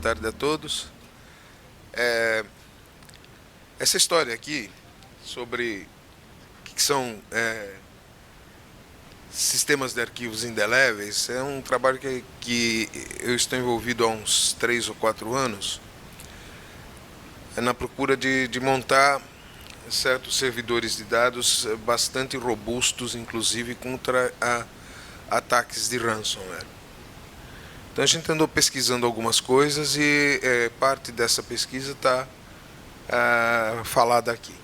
tarde a todos. Essa história aqui sobre o que são sistemas de arquivos indeléveis é um trabalho que eu estou envolvido há uns 3 ou 4 anos, na procura de montar certos servidores de dados bastante robustos, inclusive contra ataques de ransomware. Então a gente andou pesquisando algumas coisas e parte dessa pesquisa está falada aqui.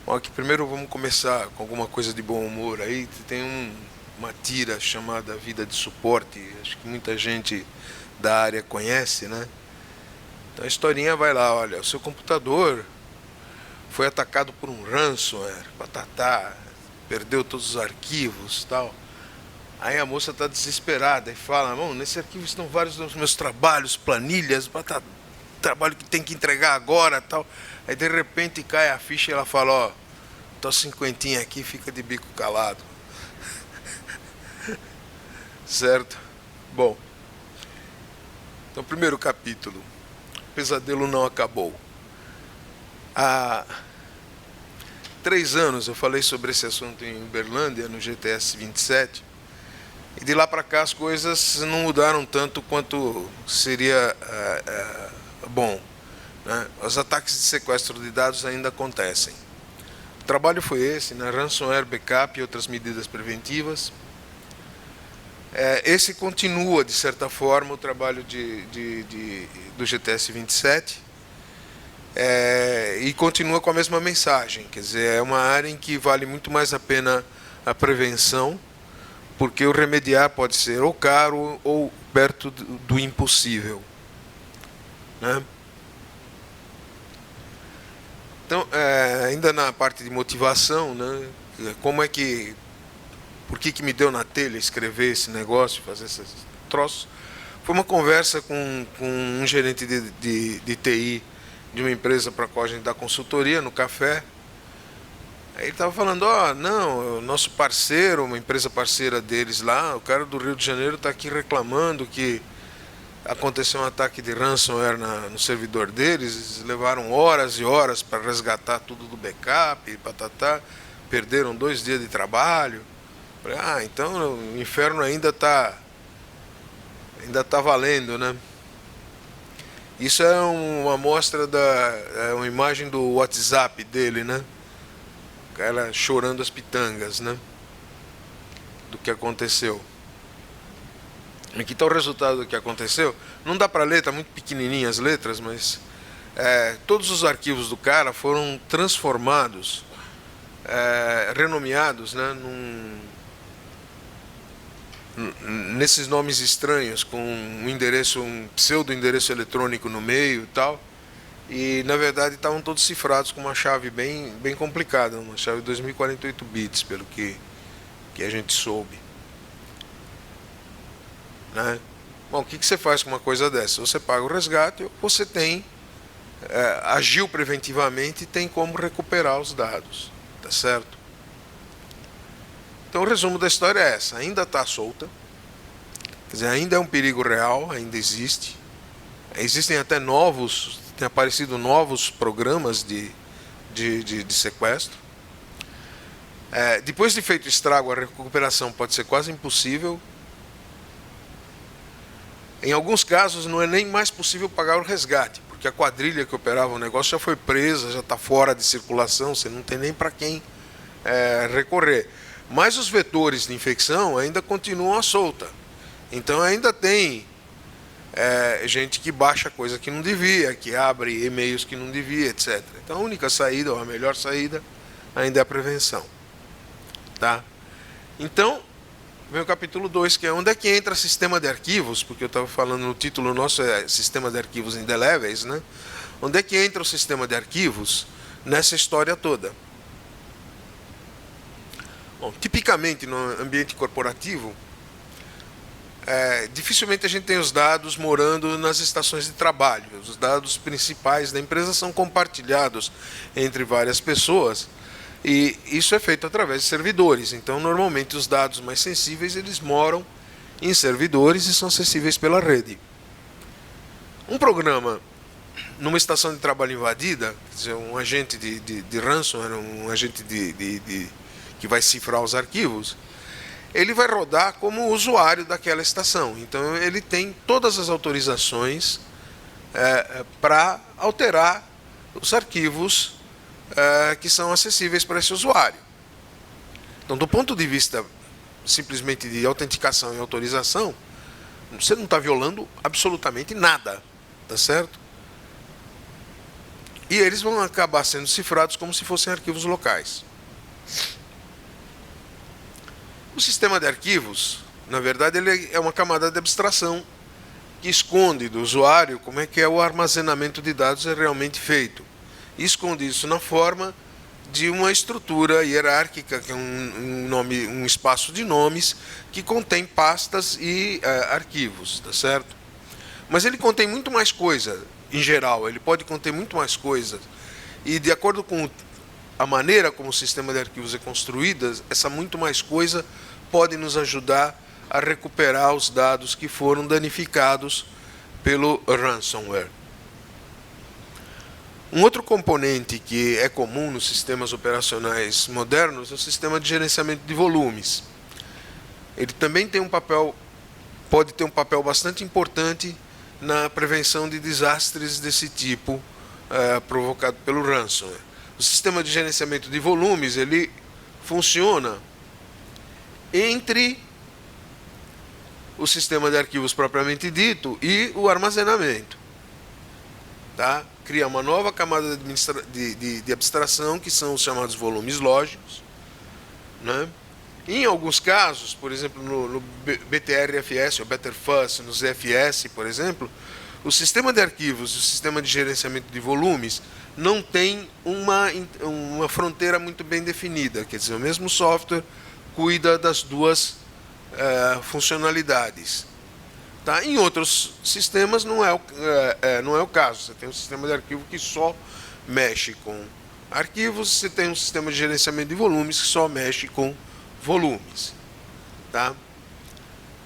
Bom, aqui primeiro vamos começar com alguma coisa de bom humor. Aí tem uma tira chamada Vida de Suporte, acho que muita gente da área conhece, né? Então a historinha vai lá, olha, o seu computador foi atacado por um ransomware, patatá, perdeu todos os arquivos e tal. Aí a moça está desesperada e fala, nesse arquivo estão vários dos meus trabalhos, planilhas, trabalho que tem que entregar agora tal. Aí de repente cai a ficha e ela fala, ó, tô 50 aqui, fica de bico calado. Certo? Bom, então primeiro capítulo, o pesadelo não acabou. Há 3 anos eu falei sobre esse assunto em Uberlândia, no GTS 27, e de lá para cá as coisas não mudaram tanto quanto seria bom, né? Os ataques de sequestro de dados ainda acontecem. O trabalho foi esse, né? Ransomware, backup e outras medidas preventivas. Esse continua, de certa forma, o trabalho do GTS 27, e continua com a mesma mensagem. Quer dizer, é uma área em que vale muito mais a pena a prevenção, porque o remediar pode ser ou caro ou perto do impossível, né? Então, ainda na parte de motivação, né? Por que me deu na telha escrever esse negócio, fazer esses troços? Foi uma conversa com um gerente de TI de uma empresa para a qual a gente dá consultoria no café. Aí ele estava falando, o nosso parceiro, uma empresa parceira deles lá, o cara do Rio de Janeiro está aqui reclamando que aconteceu um ataque de ransomware no servidor deles, eles levaram horas e horas para resgatar tudo do backup, perderam 2 dias de trabalho. Falei, então o inferno ainda tá valendo, né? Isso é uma amostra uma imagem do WhatsApp dele, né? O cara chorando as pitangas, né? Do que aconteceu. Aqui está o resultado do que aconteceu. Não dá para ler, está muito pequenininha as letras, mas todos os arquivos do cara foram transformados, renomeados, né, nesses nomes estranhos, com um pseudo-endereço eletrônico no meio e tal. E, na verdade, estavam todos cifrados com uma chave bem complicada, uma chave de 2048 bits, pelo que a gente soube. Né? Bom, o que você faz com uma coisa dessa? Você paga o resgate ou você agiu preventivamente e tem como recuperar os dados. Tá certo? Então o resumo da história é essa. Ainda está solta. Quer dizer, ainda é um perigo real, ainda existe. Existem até tem aparecido novos programas de sequestro. Depois de feito o estrago, a recuperação pode ser quase impossível. Em alguns casos não é nem mais possível pagar o resgate, porque a quadrilha que operava o negócio já foi presa, já está fora de circulação, você não tem nem para quem recorrer. Mas os vetores de infecção ainda continuam à solta. Então ainda tem gente que baixa coisa que não devia, que abre e-mails que não devia, etc. Então a única saída, ou a melhor saída, ainda é a prevenção. Tá? Então, vem o capítulo 2, que é onde é que entra sistema de arquivos, porque eu estava falando no título nosso, sistema de arquivos indeléveis, né? Onde é que entra o sistema de arquivos nessa história toda? Bom, tipicamente no ambiente corporativo, dificilmente a gente tem os dados morando nas estações de trabalho. Os dados principais da empresa são compartilhados entre várias pessoas. E isso é feito através de servidores. Então, normalmente, os dados mais sensíveis eles moram em servidores e são acessíveis pela rede. Um programa numa estação de trabalho invadida, quer dizer, um agente de ransomware, um agente que vai cifrar os arquivos, ele vai rodar como usuário daquela estação. Então ele tem todas as autorizações para alterar os arquivos que são acessíveis para esse usuário. Então, do ponto de vista simplesmente de autenticação e autorização, você não está violando absolutamente nada, tá certo? E eles vão acabar sendo cifrados como se fossem arquivos locais. O sistema de arquivos, na verdade, ele é uma camada de abstração que esconde do usuário como é que o armazenamento de dados é realmente feito. E esconde isso na forma de uma estrutura hierárquica, que é um espaço de nomes que contém pastas e arquivos, tá certo? Mas ele contém muito mais coisa, em geral, ele pode conter muito mais coisa. E de acordo com a maneira como o sistema de arquivos é construído, essa muito mais coisa pode nos ajudar a recuperar os dados que foram danificados pelo ransomware. Um outro componente que é comum nos sistemas operacionais modernos é o sistema de gerenciamento de volumes. Ele também tem pode ter um papel bastante importante na prevenção de desastres desse tipo provocado pelo ransomware. O sistema de gerenciamento de volumes, ele funciona entre o sistema de arquivos propriamente dito e o armazenamento. Tá? Cria uma nova camada de abstração, que são os chamados volumes lógicos. Né? Em alguns casos, por exemplo, no BTRFS ou Btrfs, no ZFS, por exemplo, o sistema de arquivos e o sistema de gerenciamento de volumes não tem uma fronteira muito bem definida. Quer dizer, o mesmo software cuida das duas funcionalidades. Tá? Em outros sistemas não é o caso. Você tem um sistema de arquivo que só mexe com arquivos, você tem um sistema de gerenciamento de volumes que só mexe com volumes. Tá?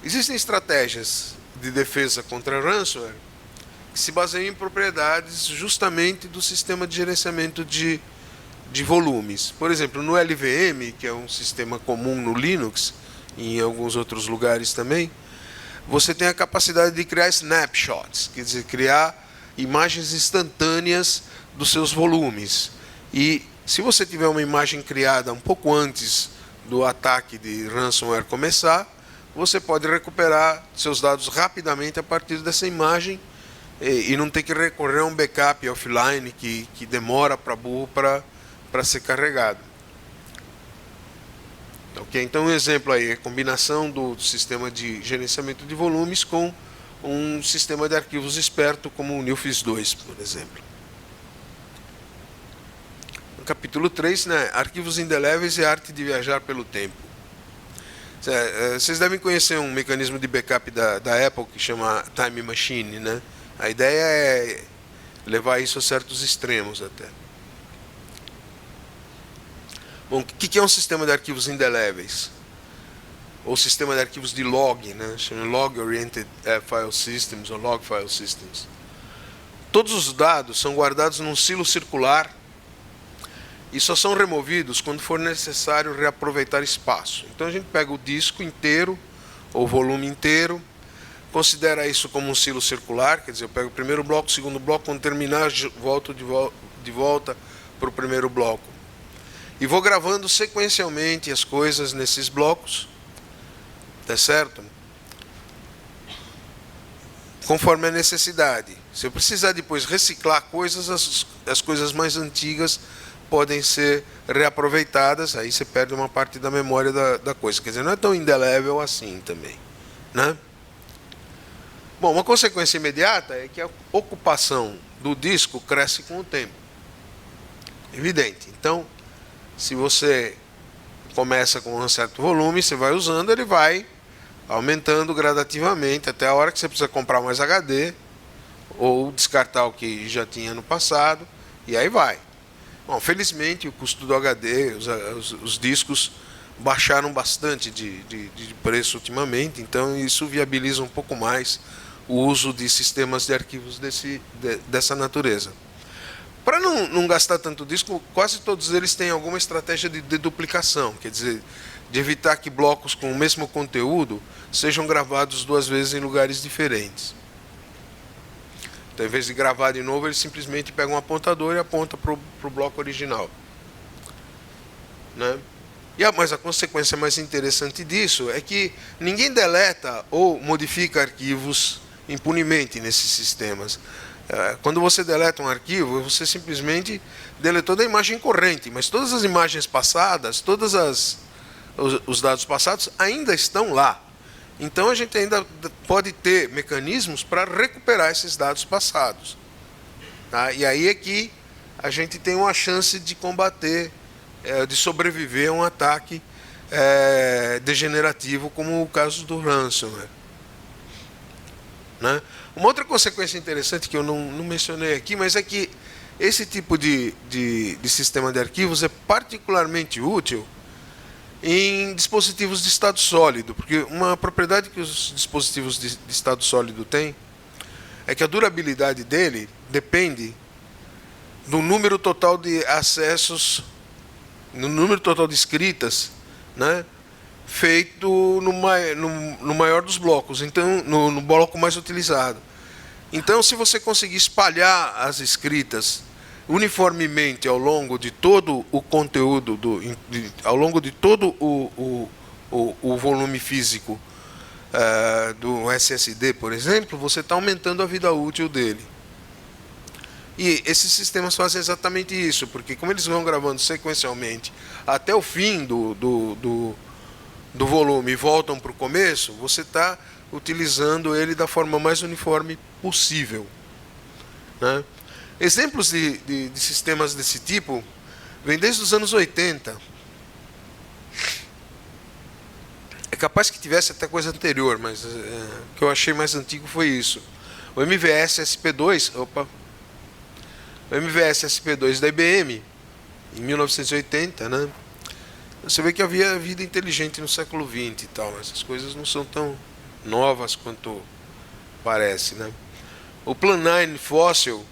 Existem estratégias de defesa contra ransomware que se baseiam em propriedades justamente do sistema de gerenciamento de volumes. Por exemplo, no LVM, que é um sistema comum no Linux e em alguns outros lugares também, você tem a capacidade de criar snapshots, quer dizer, criar imagens instantâneas dos seus volumes. E se você tiver uma imagem criada um pouco antes do ataque de ransomware começar, você pode recuperar seus dados rapidamente a partir dessa imagem e não ter que recorrer a um backup offline que demora para burro para ser carregado. Okay? Então, um exemplo aí é a combinação do sistema de gerenciamento de volumes com um sistema de arquivos esperto como o Nilfis 2, por exemplo. No capítulo 3, né, arquivos indeléveis e a arte de viajar pelo tempo. Vocês devem conhecer um mecanismo de backup da Apple que chama Time Machine, né? A ideia é levar isso a certos extremos até. Bom, o que é um sistema de arquivos indeléveis? Ou sistema de arquivos de log, né? Chama Log Oriented File Systems ou Log File Systems. Todos os dados são guardados num silo circular e só são removidos quando for necessário reaproveitar espaço. Então a gente pega o disco inteiro, ou volume inteiro, considera isso como um silo circular, quer dizer, eu pego o primeiro bloco, o segundo bloco, quando terminar, volto de volta para o primeiro bloco. E vou gravando sequencialmente as coisas nesses blocos, tá certo? Conforme a necessidade. Se eu precisar depois reciclar coisas, as coisas mais antigas podem ser reaproveitadas, aí você perde uma parte da memória da coisa. Quer dizer, não é tão indelével assim também, né? Bom, uma consequência imediata é que a ocupação do disco cresce com o tempo. Evidente. Então, se você começa com um certo volume, você vai usando, ele vai aumentando gradativamente até a hora que você precisa comprar mais HD ou descartar o que já tinha no passado, e aí vai. Bom, felizmente o custo do HD, os discos baixaram bastante de preço ultimamente, então isso viabiliza um pouco mais o uso de sistemas de arquivos dessa natureza. Para não gastar tanto disco, quase todos eles têm alguma estratégia de deduplicação, quer dizer, de evitar que blocos com o mesmo conteúdo sejam gravados 2 vezes em lugares diferentes. Então, em vez de gravar de novo, ele simplesmente pega um apontador e aponta para o bloco original. Né? Mas a consequência mais interessante disso é que ninguém deleta ou modifica arquivos impunemente nesses sistemas. Quando você deleta um arquivo, você simplesmente deletou da imagem corrente, mas todas as imagens passadas, os dados passados ainda estão lá. Então a gente ainda pode ter mecanismos para recuperar esses dados passados. Tá? E aí é que a gente tem uma chance de combater, de sobreviver a um ataque degenerativo, como o caso do ransomware. Né? Uma outra consequência interessante que eu não mencionei aqui, mas é que esse tipo de sistema de arquivos é particularmente útil em dispositivos de estado sólido, porque uma propriedade que os dispositivos de estado sólido têm é que a durabilidade dele depende do número total de acessos, no número total de escritas, né, feito no maior dos blocos, então no bloco mais utilizado. Então, se você conseguir espalhar as escritas uniformemente ao longo de todo o conteúdo, ao longo de todo o volume físico do SSD, por exemplo, você está aumentando a vida útil dele. E esses sistemas fazem exatamente isso, porque como eles vão gravando sequencialmente até o fim do volume e voltam para o começo, você está utilizando ele da forma mais uniforme possível. Né? Exemplos de sistemas desse tipo vêm desde os anos 80. É capaz que tivesse até coisa anterior, mas o que eu achei mais antigo foi isso. O MVS SP2, o MVS SP2 da IBM, em 1980, né? Você vê que havia vida inteligente no século XX e tal, mas essas coisas não são tão novas quanto parece, né? O Plan9 Fossil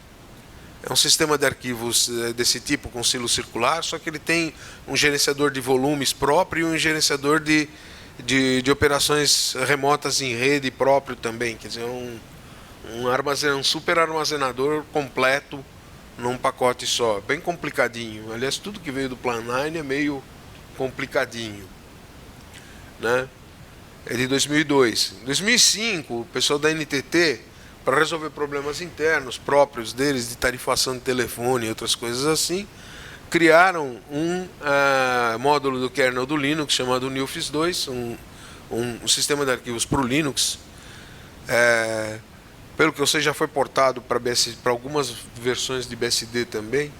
é um sistema de arquivos desse tipo com silo circular, só que ele tem um gerenciador de volumes próprio e um gerenciador de operações remotas em rede próprio também, quer dizer, um super armazenador completo num pacote só, bem complicadinho. Aliás, tudo que veio do Plan9 é meio complicadinho, né? É de 2002. Em 2005, o pessoal da NTT, para resolver problemas internos próprios deles, de tarifação de telefone e outras coisas assim, criaram um módulo do kernel do Linux chamado NeoFIS2, um sistema de arquivos para o Linux. Pelo que eu sei, já foi portado para algumas versões de BSD também,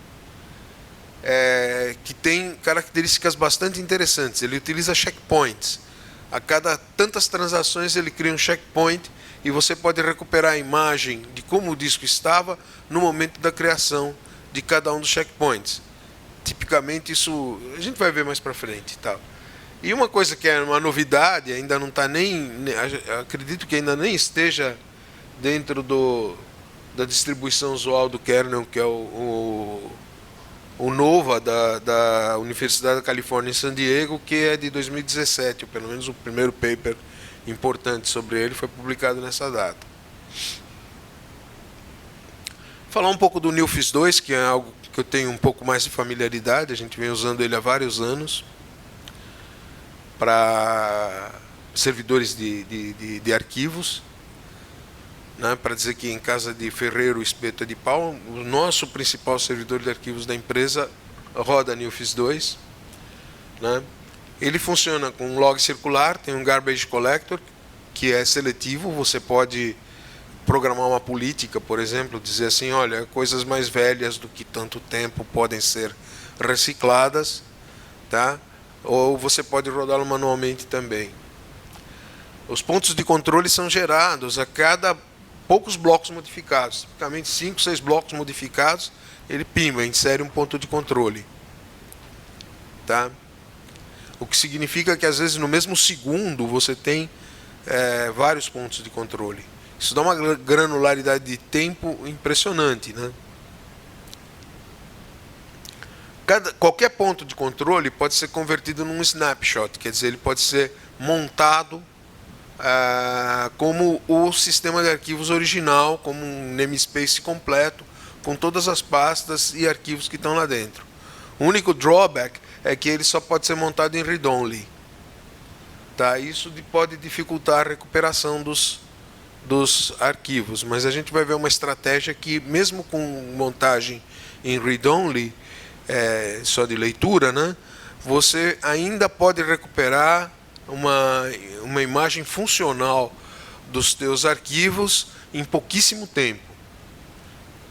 que tem características bastante interessantes. Ele utiliza checkpoints. A cada tantas transações ele cria um checkpoint e você pode recuperar a imagem de como o disco estava no momento da criação de cada um dos checkpoints. Tipicamente isso a gente vai ver mais para frente, tal. E uma coisa que é uma novidade, ainda não está acredito que ainda nem esteja dentro da distribuição usual do kernel, que é o NOVA da Universidade da Califórnia em San Diego, que é de 2017, ou pelo menos o primeiro paper importante sobre ele foi publicado nessa data. Falar um pouco do NeoFIS2, que é algo que eu tenho um pouco mais de familiaridade, a gente vem usando ele há vários anos para servidores de arquivos, né, para dizer que em casa de ferreiro o espeto é de pau. O nosso principal servidor de arquivos da empresa roda NeoFIS2, né? Ele funciona com um log circular, tem um garbage collector que é seletivo. Você pode programar uma política, por exemplo, dizer assim, olha, coisas mais velhas do que tanto tempo podem ser recicladas, tá? Ou você pode rodá-lo manualmente também. Os pontos de controle são gerados a cada poucos blocos modificados, tipicamente 5, 6 blocos modificados, ele insere um ponto de controle, tá? O que significa que às vezes no mesmo segundo você tem vários pontos de controle. Isso dá uma granularidade de tempo impressionante, né? Qualquer ponto de controle pode ser convertido num snapshot, quer dizer, ele pode ser montado como o sistema de arquivos original, como um namespace completo, com todas as pastas e arquivos que estão lá dentro. O único drawback é que ele só pode ser montado em read-only. Tá? Isso pode dificultar a recuperação dos arquivos, mas a gente vai ver uma estratégia que, mesmo com montagem em read-only, só de leitura, né, você ainda pode recuperar uma imagem funcional dos teus arquivos em pouquíssimo tempo,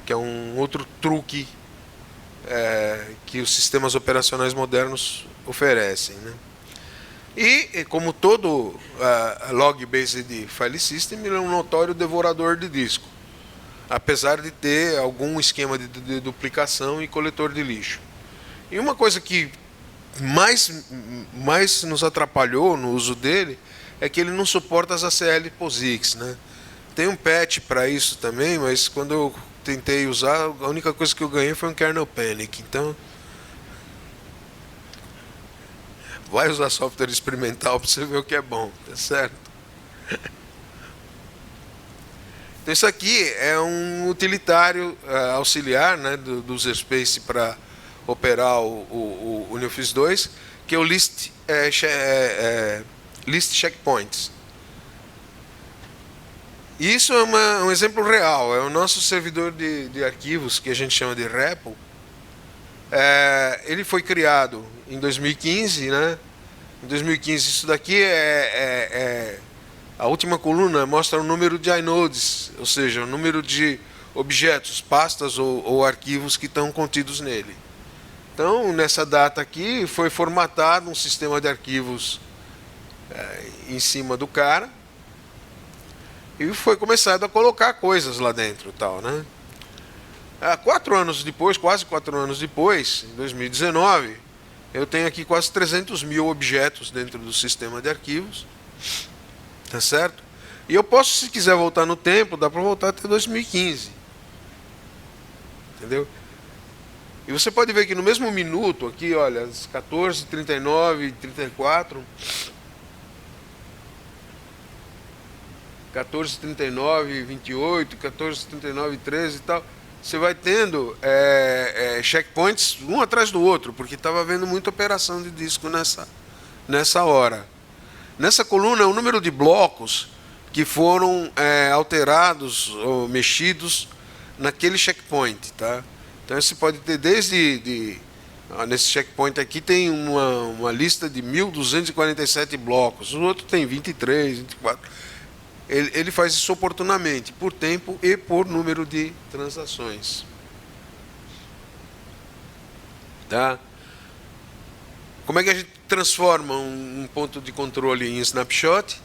que é um outro truque que os sistemas operacionais modernos oferecem, né? E como todo log-based file system, ele é um notório devorador de disco, apesar de ter algum esquema de duplicação e coletor de lixo. E uma coisa que mais nos atrapalhou no uso dele é que ele não suporta as ACL POSIX, né? Tem um patch para isso também, mas quando eu tentei usar, a única coisa que eu ganhei foi um kernel panic. Então, vai usar software experimental para você ver o que é bom, tá certo? Então isso aqui é um utilitário auxiliar, né, do UserSpace para operar o UniOffice 2, que é o list checkpoints. Isso é um exemplo real, é o nosso servidor de arquivos, que a gente chama de REPL. Ele foi criado em 2015, né? Em 2015, isso daqui a última coluna mostra o número de inodes, ou seja, o número de objetos, pastas ou arquivos que estão contidos nele. Então, nessa data aqui, foi formatado um sistema de arquivos em cima do cara e foi começado a colocar coisas lá dentro, tal, né? 4 anos depois, quase 4 anos depois, em 2019, eu tenho aqui quase 300 mil objetos dentro do sistema de arquivos, tá certo? E eu posso, se quiser voltar no tempo, dá para voltar até 2015, entendeu? E você pode ver que no mesmo minuto aqui, olha, às 14h39, 34, 14h39, 28, 14h39, 13 e tal, você vai tendo checkpoints um atrás do outro, porque estava havendo muita operação de disco nessa hora. Nessa coluna é o número de blocos que foram alterados ou mexidos naquele checkpoint, tá? Então você pode ter nesse checkpoint aqui tem uma lista de 1.247 blocos, o outro tem 23, 24. Ele faz isso oportunamente, por tempo e por número de transações. Tá? Como é que a gente transforma um ponto de controle em snapshot?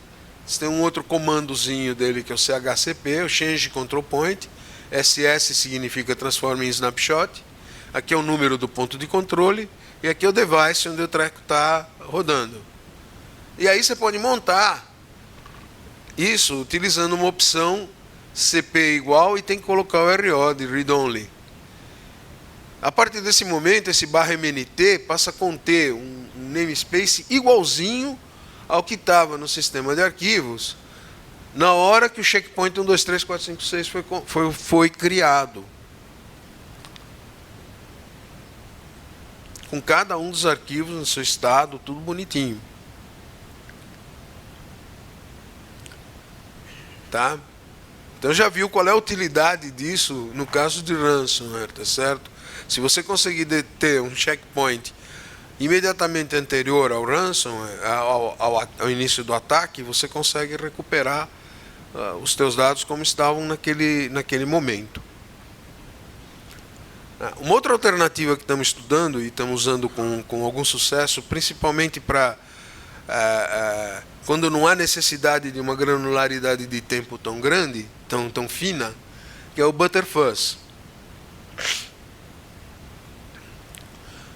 Você tem um outro comandozinho dele que é o CHCP, o Change Control Point. SS significa transforma em snapshot. Aqui é o número do ponto de controle. E aqui é o device onde o treco está rodando. E aí você pode montar isso utilizando uma opção CP igual e tem que colocar o RO de Read Only. A partir desse momento, esse /MNT passa a conter um namespace igualzinho ao que estava no sistema de arquivos na hora que o checkpoint 1, 2, 3, 4, 5, 6 foi criado. Com cada um dos arquivos no seu estado, tudo bonitinho. Tá? Então já viu qual é a utilidade disso no caso de ransomware, tá certo? Se você conseguir ter um checkpoint imediatamente anterior ao ransomware, ao início do ataque, você consegue recuperar os teus dados como estavam naquele momento. Uma outra alternativa que estamos estudando e estamos usando com algum sucesso, principalmente para quando não há necessidade de uma granularidade de tempo tão grande, tão fina, que é o Butterfuzz.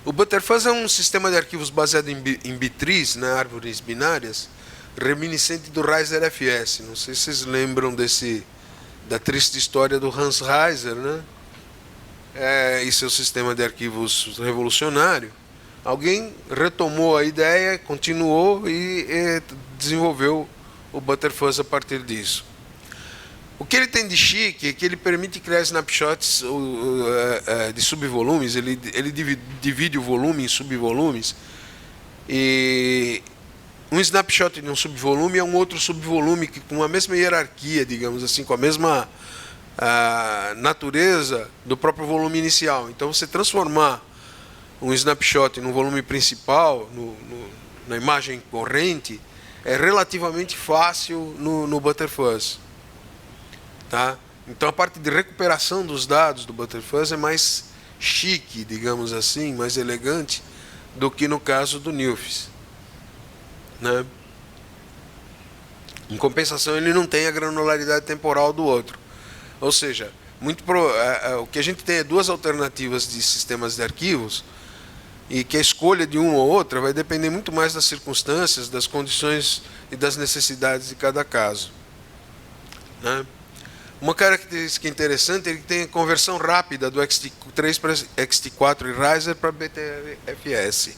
O Butterfuzz é um sistema de arquivos baseado em bitrees, né, árvores binárias, reminiscente do Riser FS. Não sei se vocês lembram desse da triste história do Hans Reiser, né? E seu sistema de arquivos revolucionário. Alguém retomou a ideia, continuou e desenvolveu o Butterfuzz a partir disso. O que ele tem de chique é que ele permite criar snapshots de subvolumes, ele divide o volume em subvolumes, e um snapshot de um subvolume é um outro subvolume que, com a mesma hierarquia, digamos assim, com a mesma natureza do próprio volume inicial. Então, você transformar um snapshot num volume principal, na imagem corrente, é relativamente fácil no Butterfuzz. Tá? Então, a parte de recuperação dos dados do Butterfuzz é mais chique, digamos assim, mais elegante do que no caso do Nilfisk, né? Em compensação, ele não tem a granularidade temporal do outro. Ou seja, o que a gente tem é duas alternativas de sistemas de arquivos, e que a escolha de uma ou outra vai depender muito mais das circunstâncias, das condições e das necessidades de cada caso, né? Uma característica interessante é que tem a conversão rápida do XT3 para XT4 e Riser para BTFS.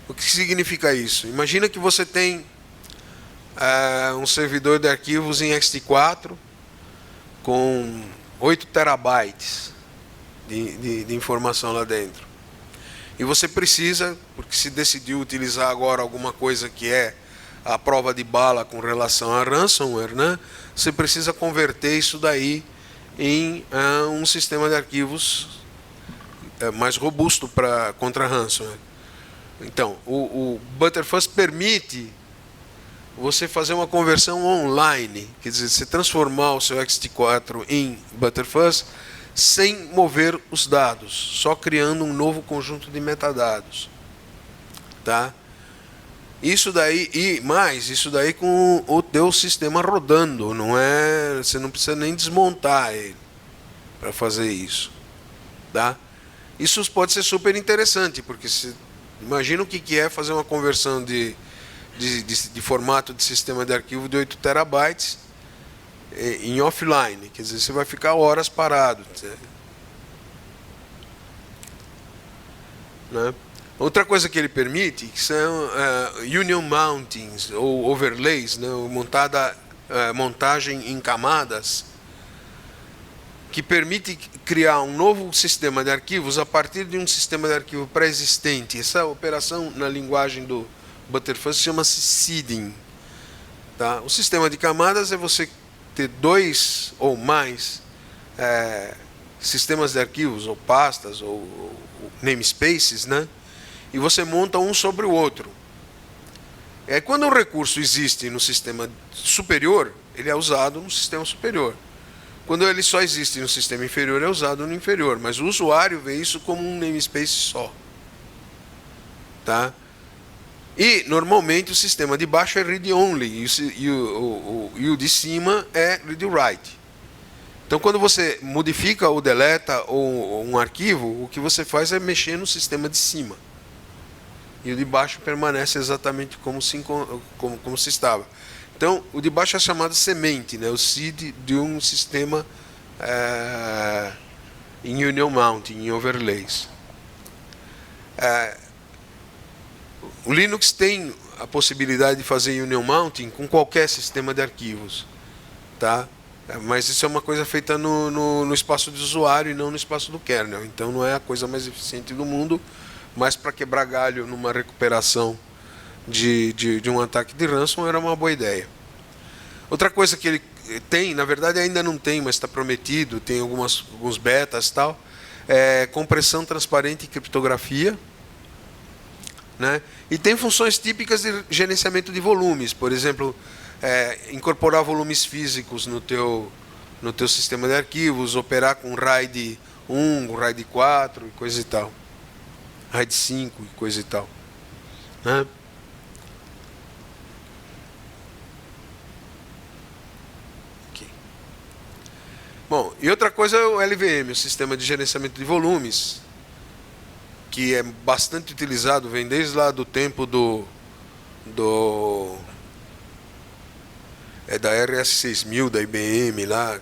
O que significa isso? Imagina que você tem um servidor de arquivos em XT4 com 8 terabytes de informação lá dentro. E você precisa, porque se decidiu utilizar agora alguma coisa que é a prova de bala com relação a ransomware, né? Você precisa converter isso daí em um sistema de arquivos mais robusto contra ransomware. Então, o Butterfuzz permite você fazer uma conversão online, quer dizer, você transformar o seu XT4 em Butterfuzz sem mover os dados, só criando um novo conjunto de metadados, tá? Isso daí isso daí com o teu sistema rodando, você não precisa nem desmontar ele para fazer isso, tá? Isso pode ser super interessante, porque imagina o que é fazer uma conversão de formato de sistema de arquivo de 8 terabytes em offline, quer dizer, você vai ficar horas parado, né? Outra coisa que ele permite são union mountings ou overlays, né? Montagem em camadas, que permite criar um novo sistema de arquivos a partir de um sistema de arquivo pré-existente. Essa operação, na linguagem do Butterfuzz, chama-se seeding. Tá? O sistema de camadas é você ter dois ou mais sistemas de arquivos, ou pastas, ou namespaces, né? E você monta um sobre o outro. E aí, quando um recurso existe no sistema superior, ele é usado no sistema superior. Quando ele só existe no sistema inferior, é usado no inferior. Mas o usuário vê isso como um namespace só. Tá? E, normalmente, o sistema de baixo é read-only e o de cima é read-write. Então, quando você modifica ou deleta um arquivo, o que você faz é mexer no sistema de cima. E o de baixo permanece exatamente como se estava. Então, o de baixo é chamado semente, né? O seed de um sistema em union mounting, em overlays. O Linux tem a possibilidade de fazer union mounting com qualquer sistema de arquivos, tá? Mas isso é uma coisa feita no espaço de usuário e não no espaço do kernel. Então, não é a coisa mais eficiente do mundo, mas para quebrar galho numa recuperação de um ataque de ransomware era uma boa ideia. Outra coisa que ele tem, na verdade ainda não tem, mas está prometido, tem alguns betas e tal, é compressão transparente e criptografia, né? E tem funções típicas de gerenciamento de volumes, por exemplo, incorporar volumes físicos no teu sistema de arquivos, operar com RAID 1, RAID 4 e coisa e tal. RAID 5 e coisa e tal, né? Okay. Bom, e outra coisa é o LVM, o Sistema de Gerenciamento de Volumes, que é bastante utilizado, vem desde lá do tempo é da RS6000 da IBM lá,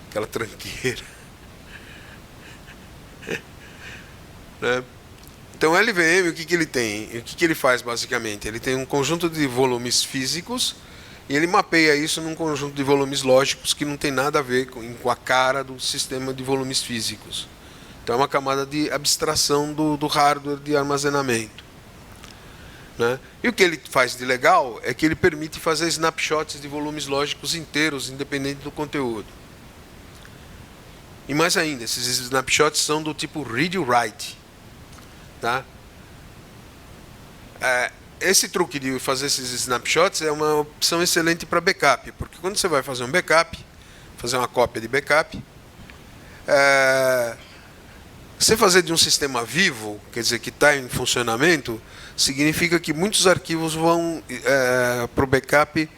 aquela tranqueira. Né? Então o LVM, o que, que ele tem? O que, que ele faz basicamente? Ele tem um conjunto de volumes físicos e ele mapeia isso num conjunto de volumes lógicos que não tem nada a ver com a cara do sistema de volumes físicos. Então é uma camada de abstração do hardware de armazenamento. Né? E o que ele faz de legal é que ele permite fazer snapshots de volumes lógicos inteiros, independente do conteúdo. E mais ainda, esses snapshots são do tipo read-write. Tá? Esse truque de fazer esses snapshots é uma opção excelente para backup, porque quando você vai fazer um backup, fazer uma cópia de backup, você fazer de um sistema vivo, quer dizer, que está em funcionamento, significa que muitos arquivos vão para o backup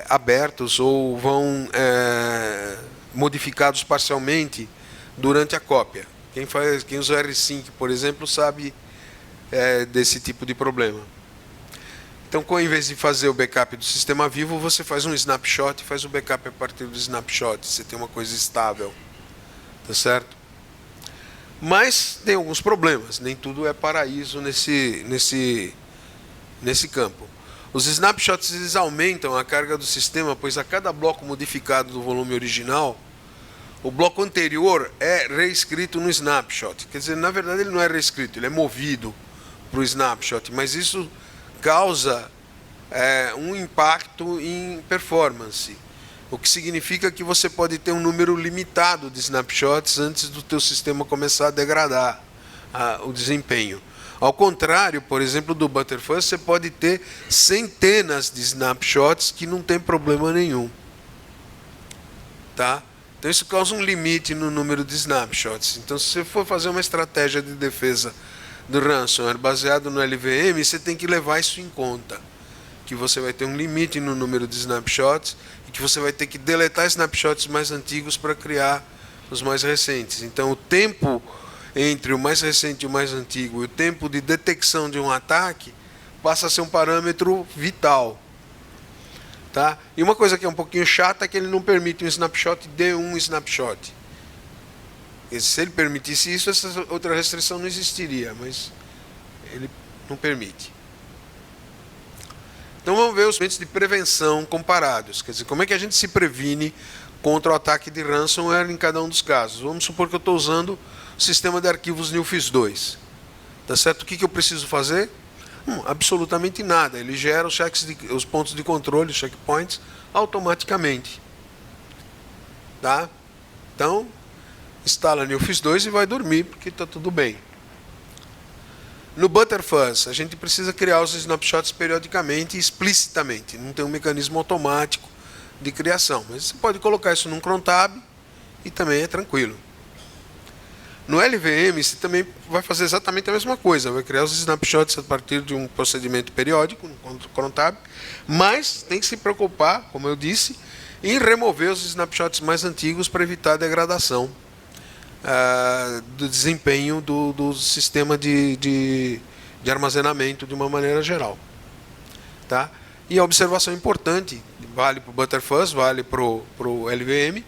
abertos ou vão modificados parcialmente durante a cópia. Quem usa o R5, por exemplo, sabe desse tipo de problema. Então, em vez de fazer o backup do sistema vivo, você faz um snapshot e faz o backup a partir do snapshot. Você tem uma coisa estável. Tá certo? Mas tem alguns problemas. Nem tudo é paraíso nesse campo. Os snapshots eles aumentam a carga do sistema, pois a cada bloco modificado do volume original, o bloco anterior é reescrito no snapshot. Quer dizer, na verdade ele não é reescrito, ele é movido para o snapshot, mas isso causa um impacto em performance, o que significa que você pode ter um número limitado de snapshots antes do teu sistema começar a degradar o desempenho. Ao contrário, por exemplo, do Butterfuzz, você pode ter centenas de snapshots que não tem problema nenhum. Tá? Então isso causa um limite no número de snapshots. Então se você for fazer uma estratégia de defesa do ransomware baseado no LVM, você tem que levar isso em conta. Que você vai ter um limite no número de snapshots e que você vai ter que deletar snapshots mais antigos para criar os mais recentes. Então o tempo entre o mais recente e o mais antigo e o tempo de detecção de um ataque passa a ser um parâmetro vital. Tá? E uma coisa que é um pouquinho chata é que ele não permite um snapshot de um snapshot. E se ele permitisse isso, essa outra restrição não existiria, mas ele não permite. Então vamos ver os meios de prevenção comparados. Quer dizer, como é que a gente se previne contra o ataque de ransomware em cada um dos casos. Vamos supor que eu estou usando o sistema de arquivos Nilfisk 2. Tá certo? O que eu preciso fazer? Absolutamente nada. Ele gera os pontos de controle, os checkpoints, automaticamente. Tá? Então, instala Nilfisk 2 e vai dormir, porque está tudo bem. No Butterfuzz, a gente precisa criar os snapshots periodicamente e explicitamente. Não tem um mecanismo automático de criação. Mas você pode colocar isso num crontab e também é tranquilo. No LVM, você também vai fazer exatamente a mesma coisa. Vai criar os snapshots a partir de um procedimento periódico, no crontab. Mas tem que se preocupar, como eu disse, em remover os snapshots mais antigos para evitar a degradação do desempenho do sistema de armazenamento de uma maneira geral. Tá? E a observação importante, vale para o Butterfuzz, vale para o LVM,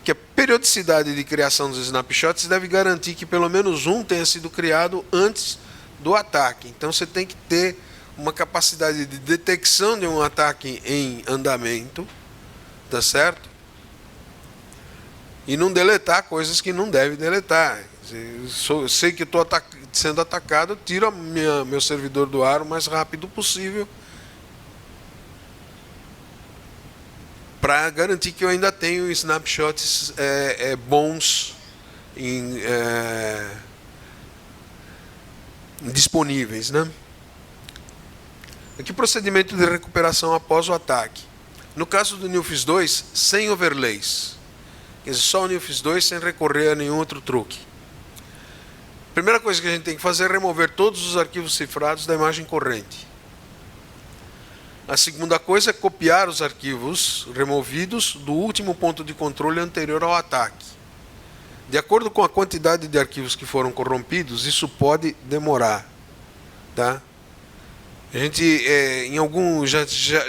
que a periodicidade de criação dos snapshots deve garantir que pelo menos um tenha sido criado antes do ataque. Então você tem que ter uma capacidade de detecção de um ataque em andamento, tá certo? E não deletar coisas que não deve deletar. Eu sei que estou sendo atacado, eu tiro meu servidor do ar o mais rápido possível para garantir que eu ainda tenho snapshots bons disponíveis. Né? Aqui o procedimento de recuperação após o ataque. No caso do Nilfisk 2, sem overlays. Quer dizer, só o Nilfisk 2 sem recorrer a nenhum outro truque. A primeira coisa que a gente tem que fazer é remover todos os arquivos cifrados da imagem corrente. A segunda coisa é copiar os arquivos removidos do último ponto de controle anterior ao ataque. De acordo com a quantidade de arquivos que foram corrompidos, isso pode demorar. Tá? A gente,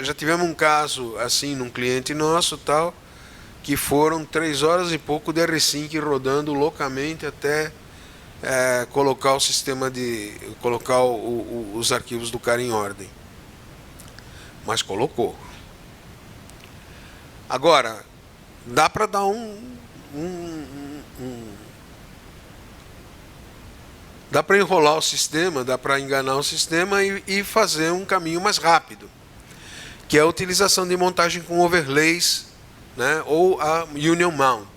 já tivemos um caso assim num cliente nosso tal, que foram 3 horas e pouco de R5 rodando loucamente até colocar o sistema colocar os arquivos do cara em ordem. Mas colocou. Agora, dá para dar dá para enrolar o sistema, dá para enganar o sistema e fazer um caminho mais rápido, que é a utilização de montagem com overlays, né, ou a Union Mount.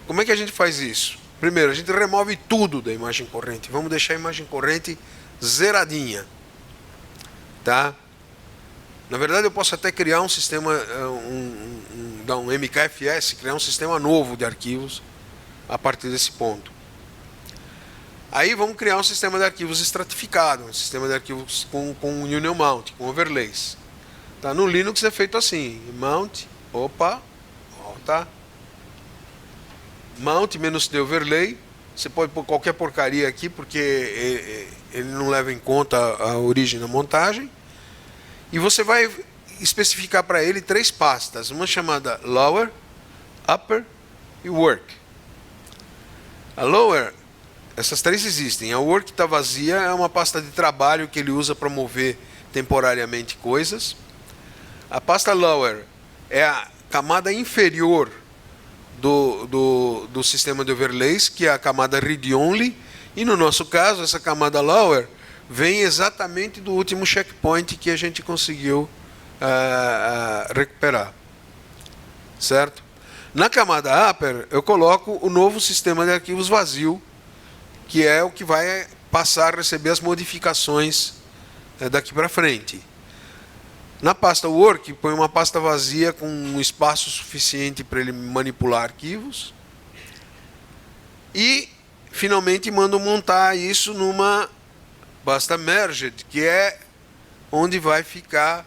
Como é que a gente faz isso? Primeiro, a gente remove tudo da imagem corrente. Vamos deixar a imagem corrente zeradinha. Tá? Na verdade, eu posso até criar um sistema, dar um MKFS, criar um sistema novo de arquivos a partir desse ponto. Aí vamos criar um sistema de arquivos estratificado, um sistema de arquivos com Union Mount, com overlays. Tá? No Linux é feito assim, mount, tá? Mount -d overlay. Você pode pôr qualquer porcaria aqui, porque ele não leva em conta a origem da montagem. E você vai especificar para ele 3 pastas, uma chamada lower, upper e work. A lower, essas 3 existem. A work está vazia, é uma pasta de trabalho que ele usa para mover temporariamente coisas. A pasta lower é a camada inferior do sistema de overlays, que é a camada read-only, e no nosso caso, essa camada lower vem exatamente do último checkpoint que a gente conseguiu recuperar. Certo? Na camada upper, eu coloco o novo sistema de arquivos vazio, que é o que vai passar a receber as modificações daqui para frente. Na pasta Work, põe uma pasta vazia com um espaço suficiente para ele manipular arquivos. E, finalmente, mando montar isso numa pasta Merged, que é onde vai ficar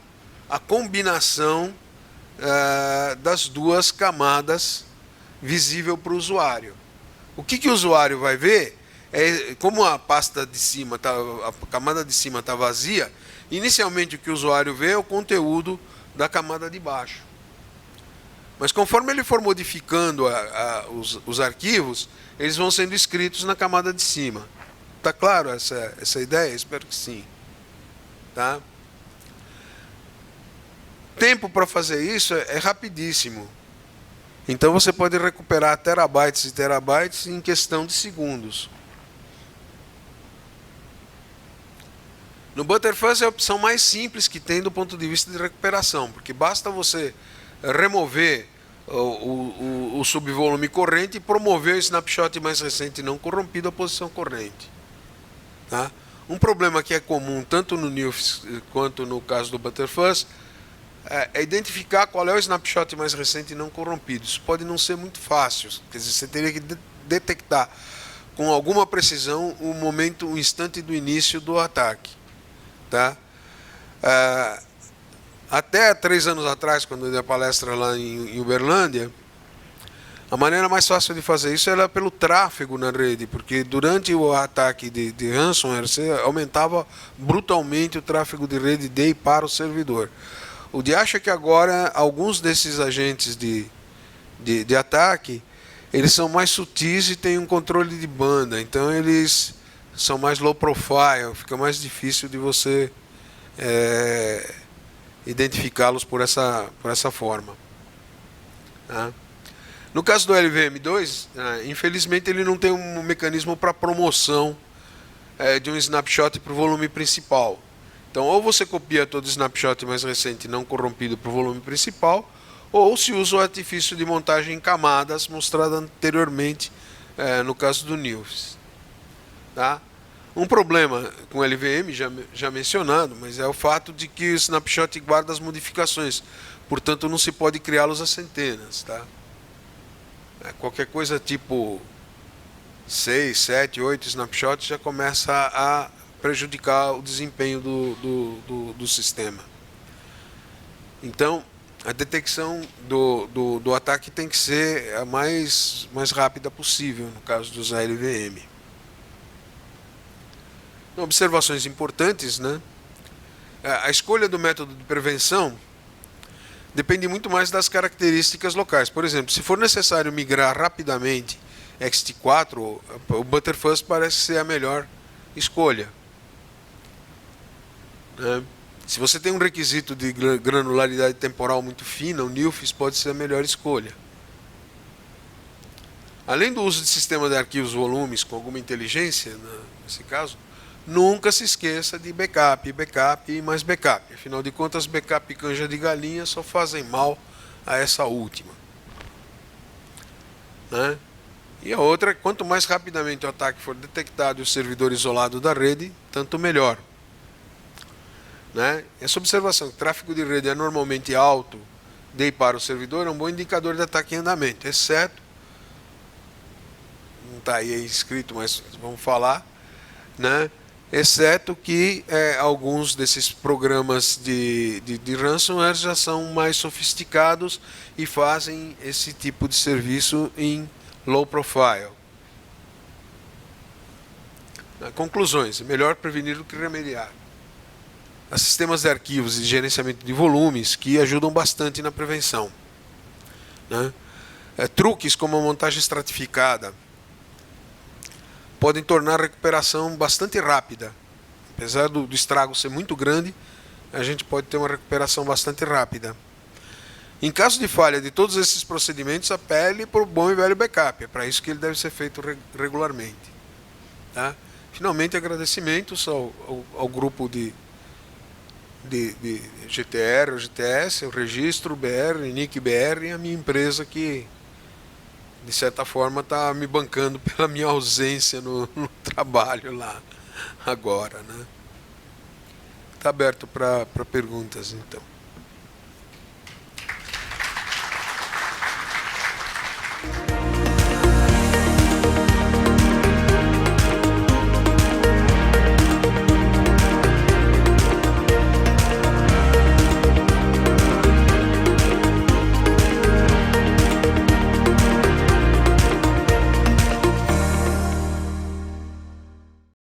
a combinação das 2 camadas visível para o usuário. O que o usuário vai ver é, como a pasta de cima, a camada de cima está vazia, inicialmente o que o usuário vê é o conteúdo da camada de baixo. Mas conforme ele for modificando os arquivos, eles vão sendo escritos na camada de cima. Está claro essa ideia? Espero que sim. Tá? Tempo para fazer isso é rapidíssimo. Então você pode recuperar terabytes e terabytes em questão de segundos. No Butterfuzz é a opção mais simples que tem do ponto de vista de recuperação, porque basta você remover o subvolume corrente e promover o snapshot mais recente não corrompido à posição corrente. Tá? Um problema que é comum tanto no Nilfs quanto no caso do Butterfuzz é identificar qual é o snapshot mais recente não corrompido. Isso pode não ser muito fácil, quer dizer, você teria que detectar com alguma precisão o instante do início do ataque. Tá? Até 3 anos atrás, quando eu dei a palestra lá em Uberlândia, a maneira mais fácil de fazer isso era pelo tráfego na rede, porque durante o ataque de ransomware você aumentava brutalmente o tráfego de rede de e para o servidor. O de acha que agora alguns desses agentes de ataque, eles são mais sutis e têm um controle de banda, então eles são mais low profile, fica mais difícil de você identificá-los por essa forma. Tá? No caso do LVM2, infelizmente ele não tem um mecanismo para promoção de um snapshot para o volume principal. Então, ou você copia todo o snapshot mais recente não corrompido para o volume principal, ou se usa o artifício de montagem em camadas mostrado anteriormente no caso do Nilfs. Tá? Um problema com o LVM, já mencionado, mas é o fato de que o snapshot guarda as modificações, portanto não se pode criá-los a centenas. Tá? Qualquer coisa tipo 6, 7, 8 snapshots já começa a prejudicar o desempenho do sistema. Então, a detecção do ataque tem que ser a mais rápida possível, no caso dos LVM. Observações importantes, né? A escolha do método de prevenção depende muito mais das características locais. Por exemplo, se for necessário migrar rapidamente XT4, o Butterfuzz parece ser a melhor escolha, né? Se você tem um requisito de granularidade temporal muito fina, o Nilfis pode ser a melhor escolha. Além do uso de sistema de arquivos volumes com alguma inteligência, nesse caso, nunca se esqueça de backup, backup e mais backup. Afinal de contas, backup e canja de galinha só fazem mal a essa última, né? E a outra, quanto mais rapidamente o ataque for detectado e o servidor isolado da rede, tanto melhor, né? Essa observação que o tráfego de rede é normalmente alto de e para o servidor é um bom indicador de ataque em andamento, exceto, não está aí escrito, mas vamos falar, né? Exceto que alguns desses programas de ransomware já são mais sofisticados e fazem esse tipo de serviço em low profile. Conclusões: é melhor prevenir do que remediar. Há sistemas de arquivos e de gerenciamento de volumes que ajudam bastante na prevenção, né? Truques como a montagem estratificada podem tornar a recuperação bastante rápida. Apesar do estrago ser muito grande, a gente pode ter uma recuperação bastante rápida. Em caso de falha de todos esses procedimentos, apele para o bom e velho backup. É para isso que ele deve ser feito regularmente, tá? Finalmente, agradecimentos ao grupo de GTR, o GTS, o Registro BR, Nick BR e a minha empresa que, de certa forma, está me bancando pela minha ausência no trabalho lá agora, né? Está aberto para perguntas, então.